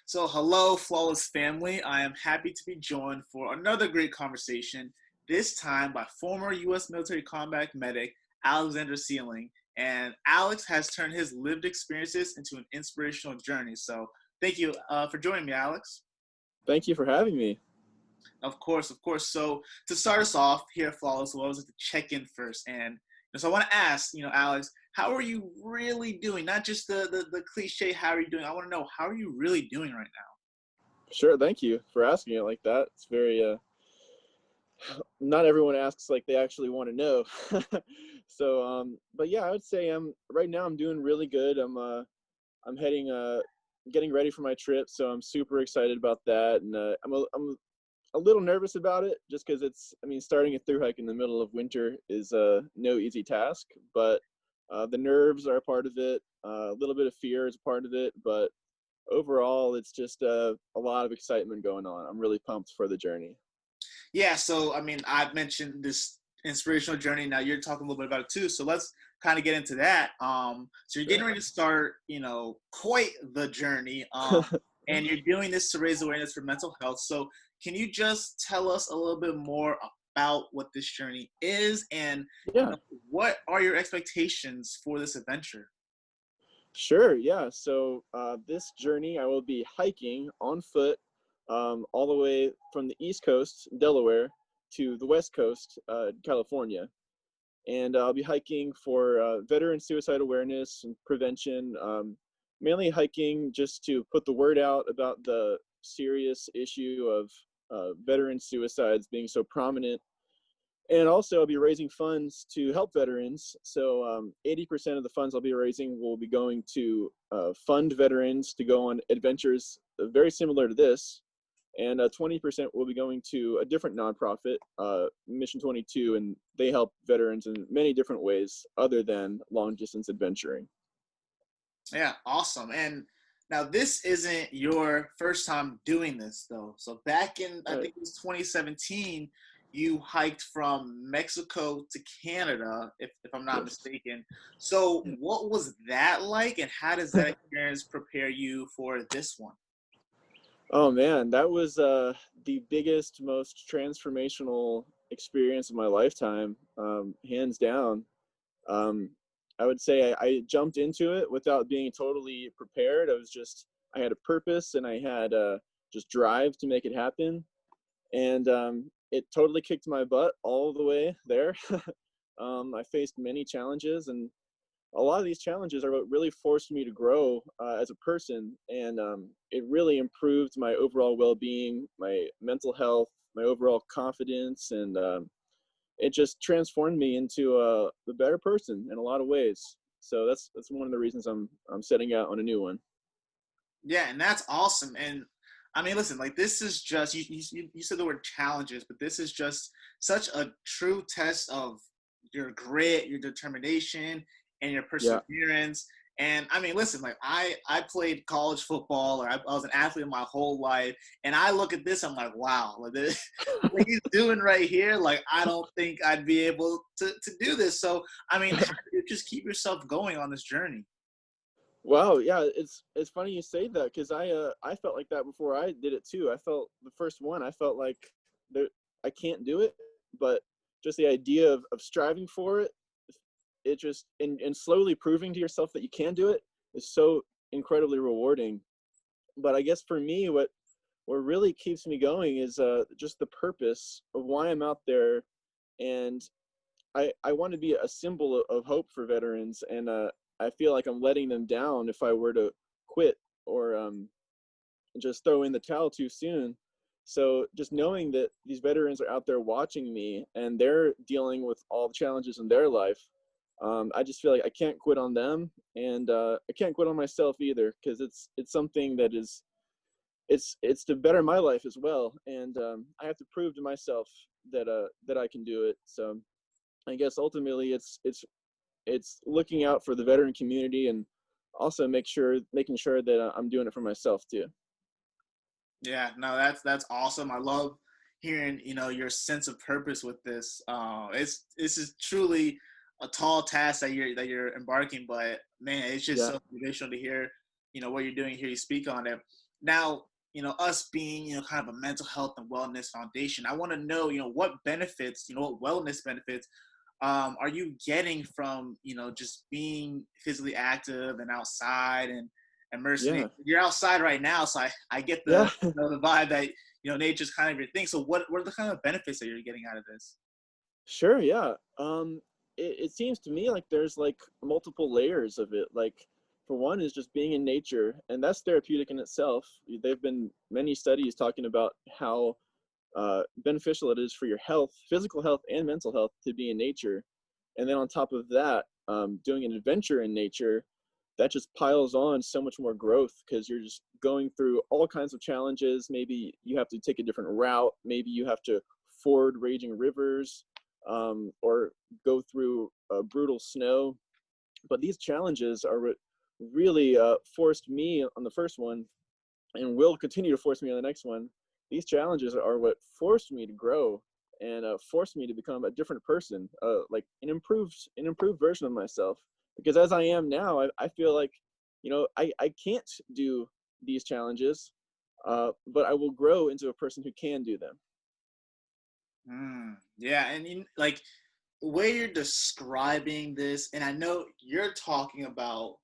So, hello, Flawless family. I am happy to be joined for another great conversation, this time by former U.S. military combat medic Alexander Seling. And Alex has turned his lived experiences into an inspirational journey. So, thank you for joining me, Alex. Thank you for having me. Of course, of course. So, to start us off here at Flawless, well, I was like to check in first. And so, I want to ask, Alex, how are you really doing? Not just the cliche, how are you doing? I want to know, how are you really doing right now? Sure, thank you for asking it like that. It's very not everyone asks like they actually want to know. But yeah, I would say right now I'm doing really good. I'm heading getting ready for my trip, so I'm super excited about that, and I'm a little nervous about it just because starting a thru hike in the middle of winter is no easy task, but the nerves are a part of it. A little bit of fear is a part of it, but overall, it's just a lot of excitement going on. I'm really pumped for the journey. Yeah, so I've mentioned this inspirational journey. Now you're talking a little bit about it too. So let's kind of get into that. So you're getting Sure. ready to start, quite the journey. And you're doing this to raise awareness for mental health. So can you just tell us a little bit more about what this journey is, and Yeah, what are your expectations for this adventure? sure. Yeah. So this journey, I will be hiking on foot all the way from the East Coast, Delaware, to the West Coast, California. And I'll be hiking for veteran suicide awareness and prevention, mainly hiking just to put the word out about the serious issue of veteran suicides being so prominent. And also, I'll be raising funds to help veterans. So 80% of the funds I'll be raising will be going to fund veterans to go on adventures very similar to this, and 20% will be going to a different nonprofit, Mission 22, and they help veterans in many different ways other than long distance adventuring. Yeah, awesome. And now this isn't your first time doing this though. So back in, I Right. think it was 2017, you hiked from Mexico to Canada, if I'm not Yes. mistaken. So what was that like, and how does that experience prepare you for this one? Oh man, that was the biggest, most transformational experience of my lifetime, hands down. Um, I would say I jumped into it without being totally prepared. I had a purpose and I had just drive to make it happen. And it totally kicked my butt all the way there. I faced many challenges, and a lot of these challenges are what really forced me to grow as a person. And it really improved my overall well-being, my mental health, my overall confidence, and it just transformed me into a better person in a lot of ways. So that's one of the reasons I'm setting out on a new one. Yeah, and that's awesome. And listen, like this is just you said the word challenges, but this is just such a true test of your grit, your determination, and your Yeah. perseverance. And listen, like I played college football, or I was an athlete my whole life, and I look at this, I'm like, wow, like this, what he's doing right here, like I don't think I'd be able to do this. So how do you just keep yourself going on this journey? Wow, yeah, it's funny you say that because I felt like that before I did it too. I felt the first one, I felt like there I can't do it, but just the idea of striving for it, it just and slowly proving to yourself that you can do it is so incredibly rewarding. But I guess for me, what really keeps me going is just the purpose of why I'm out there, and I want to be a symbol of hope for veterans, and I feel like I'm letting them down if I were to quit or just throw in the towel too soon. So just knowing that these veterans are out there watching me and they're dealing with all the challenges in their life, I just feel like I can't quit on them, and I can't quit on myself either, because it's something that is it's to better my life as well, and I have to prove to myself that I can do it. So I guess ultimately it's looking out for the veteran community, and also making sure that I'm doing it for myself too. Yeah, no, that's awesome. I love hearing your sense of purpose with this. This is truly a tall task that you're embarking, but man, it's just Yeah. so motivational to hear what you're doing here. You speak on it. now, us being, kind of a mental health and wellness foundation, I want to know, what benefits, what wellness benefits are you getting from, just being physically active and outside and immersing it? Yeah. You're outside right now, so I get Yeah. the vibe that, nature's kind of your thing. So what are the kind of benefits that you're getting out of this? Sure, yeah. It seems to me like there's like multiple layers of it. Like, for one is just being in nature, and that's therapeutic in itself. There've been many studies talking about how beneficial it is for your health, physical health and mental health, to be in nature. And then on top of that, doing an adventure in nature, that just piles on so much more growth because you're just going through all kinds of challenges. Maybe you have to take a different route. Maybe you have to ford raging rivers, or go through brutal snow. But these challenges are what really forced me on the first one, and will continue to force me on the next one. These challenges are what forced me to grow, and forced me to become a different person, like an improved version of myself. Because as I am now, I feel like, I can't do these challenges, but I will grow into a person who can do them. Yeah, and like the way you're describing this, and I know you're talking about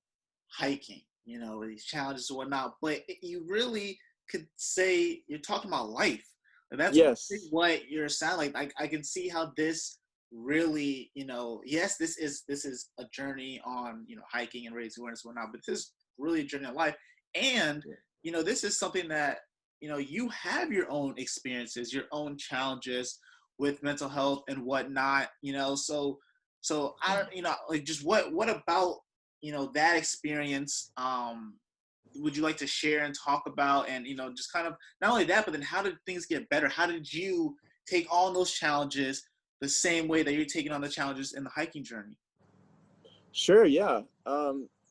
hiking, these challenges and whatnot, but you really could say you're talking about life. And that's really Yes. what you're sounding like. I can see how this really, yes, this is a journey on, hiking and raising awareness and whatnot, but this is really a journey of life. And, Yeah. this is something that, you have your own experiences, your own challenges with mental health and whatnot, so I don't, like, just what about, that experience would you like to share and talk about, and just kind of not only that, but then how did things get better? How did you take on those challenges the same way that you're taking on the challenges in the hiking journey? Sure, yeah.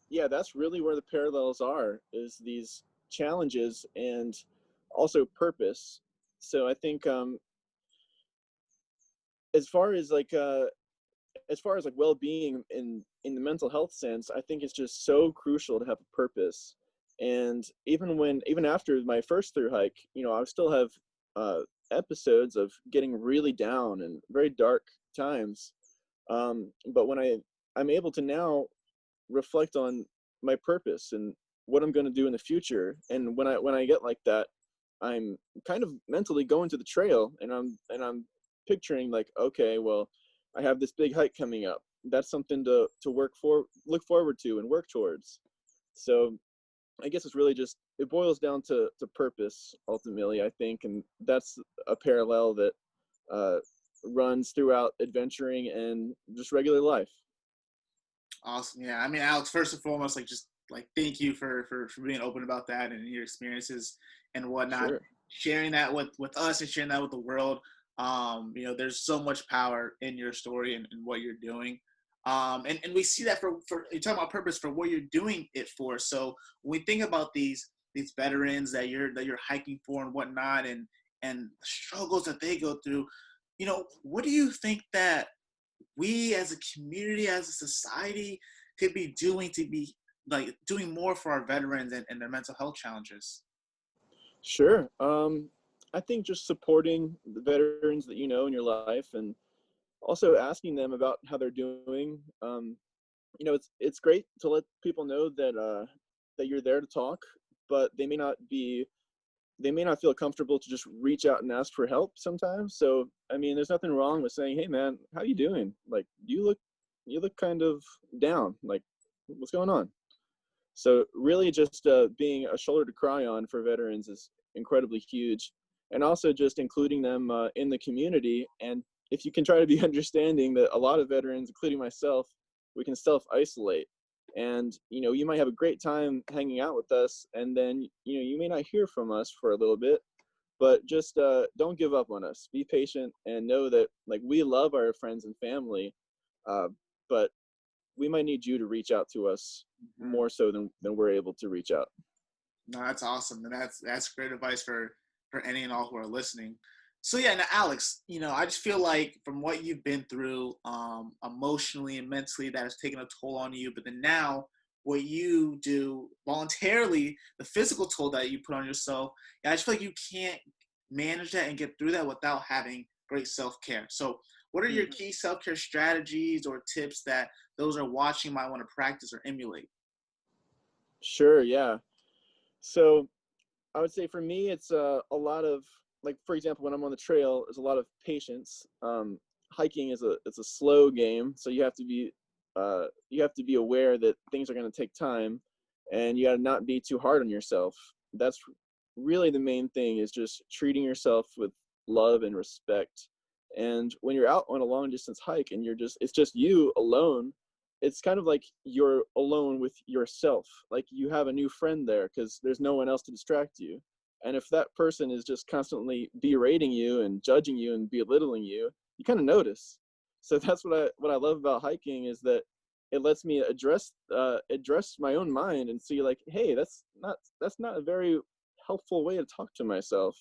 Yeah, that's really where the parallels are, is these challenges and also purpose. So I think, as far as like well-being in the mental health sense, I think it's just so crucial to have a purpose. And even after my first through hike, I still have uh episodes of getting really down and very dark times. But when I'm able to now reflect on my purpose and what I'm going to do in the future. And when I get like that, I'm kind of mentally going to the trail, and I'm picturing like, okay, well, I have this big hike coming up. That's something to look forward to and work towards. So I guess it's really just, it boils down to purpose ultimately, I think, and that's a parallel that uh, runs throughout adventuring and just regular life. Awesome. Yeah. I mean, Alex, first and foremost, like, just like, thank you for being open about that and your experiences and whatnot, Sure. sharing that with us and sharing that with the world. There's so much power in your story and what you're doing. And we see that for you're talking about purpose for what you're doing it for. So when we think about these veterans that you're hiking for and whatnot, and the struggles that they go through, what do you think that we as a community, as a society, could be doing to be like doing more for our veterans and their mental health challenges? Sure. I think just supporting the veterans that you know in your life, and also asking them about how they're doing. It's great to let people know that you're there to talk, but they may not feel comfortable to just reach out and ask for help sometimes. So I mean, there's nothing wrong with saying, "Hey, man, how you doing? Like, you look kind of down. Like, what's going on?" So really, just being a shoulder to cry on for veterans is incredibly huge, and also just including them in the community. And if you can try to be understanding that a lot of veterans, including myself, we can self-isolate, and you might have a great time hanging out with us, and then you may not hear from us for a little bit, but just don't give up on us. Be patient and know that, like, we love our friends and family, uh, but we might need you to reach out to us Mhm. more so than we're able to reach out. No, that's awesome, and that's great advice for any and all who are listening. So yeah, now Alex, I just feel like from what you've been through, emotionally and mentally, that has taken a toll on you. But then now what you do voluntarily, the physical toll that you put on yourself, I just feel like you can't manage that and get through that without having great self-care. So what are your Mm. key self-care strategies or tips that those are watching might want to practice or emulate? Sure, yeah. So I would say for me, it's a lot of, like, for example, when I'm on the trail, there's a lot of patience. Hiking is a slow game, so you have to be aware that things are going to take time, and you got to not be too hard on yourself. That's really the main thing, is just treating yourself with love and respect. And when you're out on a long distance hike and it's just you alone, it's kind of like you're alone with yourself. Like, you have a new friend there because there's no one else to distract you. And if that person is just constantly berating you and judging you and belittling you, you kind of notice. So that's what I love about hiking, is that it lets me address my own mind and see, like, hey, that's not a very helpful way to talk to myself.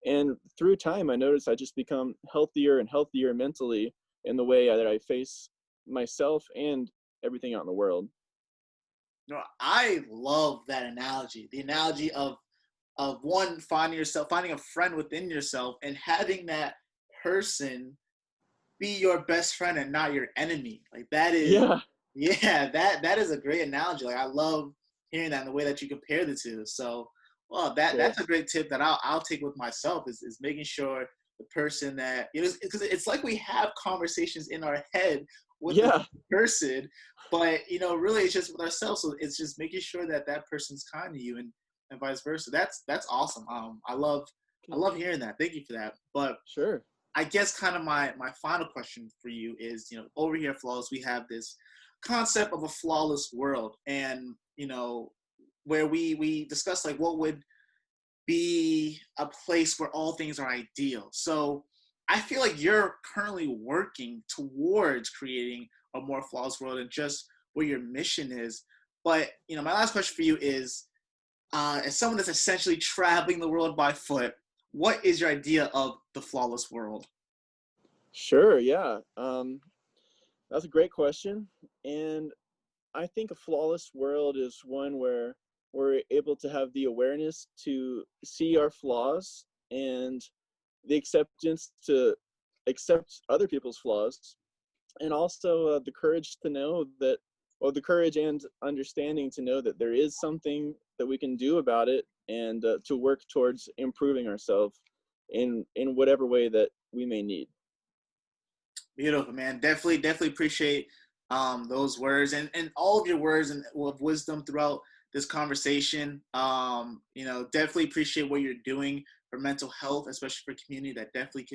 And through time, I notice I just become healthier and healthier mentally in the way that I face myself and everything out in the world. No, I love that analogy. The analogy of one, finding a friend within yourself and having that person be your best friend and not your enemy. Like that is, Yeah, yeah, that is a great analogy. Like I love hearing that and the way that you compare the two. So, well, sure. that's a great tip that I'll take with myself is making sure the person that, you know, because it's like we have conversations in our head with the Yeah, person, but you know, really it's just with ourselves. So it's just making sure that that person's kind to you and vice versa. That's awesome. I love hearing that. Thank you for that. But sure. I guess kind of my final question for you is, you know, over here at Flawless, we have this concept of a flawless world, and you know, where we discuss like what would be a place where all things are ideal. So I feel like you're currently working towards creating a more flawless world and just where your mission is. But you know, my last question for you is, as someone that's essentially traveling the world by foot, what is your idea of the flawless world? Sure, yeah. That's a great question. And I think a flawless world is one where we're able to have the awareness to see our flaws, and the acceptance to accept other people's flaws, and also the courage to know that, well, the courage and understanding to know that there is something that we can do about it, and to work towards improving ourselves in whatever way that we may need. Beautiful, man. Definitely appreciate those words and all of your words and of wisdom throughout this conversation. You know, definitely appreciate what you're doing for mental health, especially for community that definitely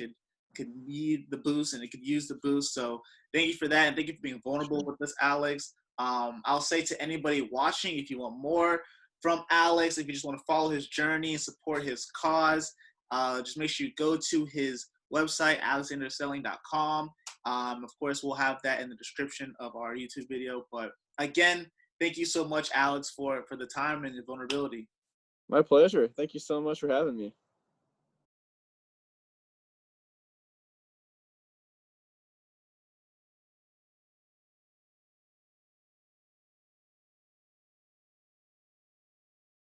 could need the boost and it could use the boost. So thank you for that, and thank you for being vulnerable Sure. with us, Alex. I'll say to anybody watching, if you want more from Alex, if you just want to follow his journey and support his cause, just make sure you go to his website, alexanderselling.com. Of course, we'll have that in the description of our YouTube video. But again, thank you so much, Alex, for the time and the vulnerability. My pleasure. Thank you so much for having me.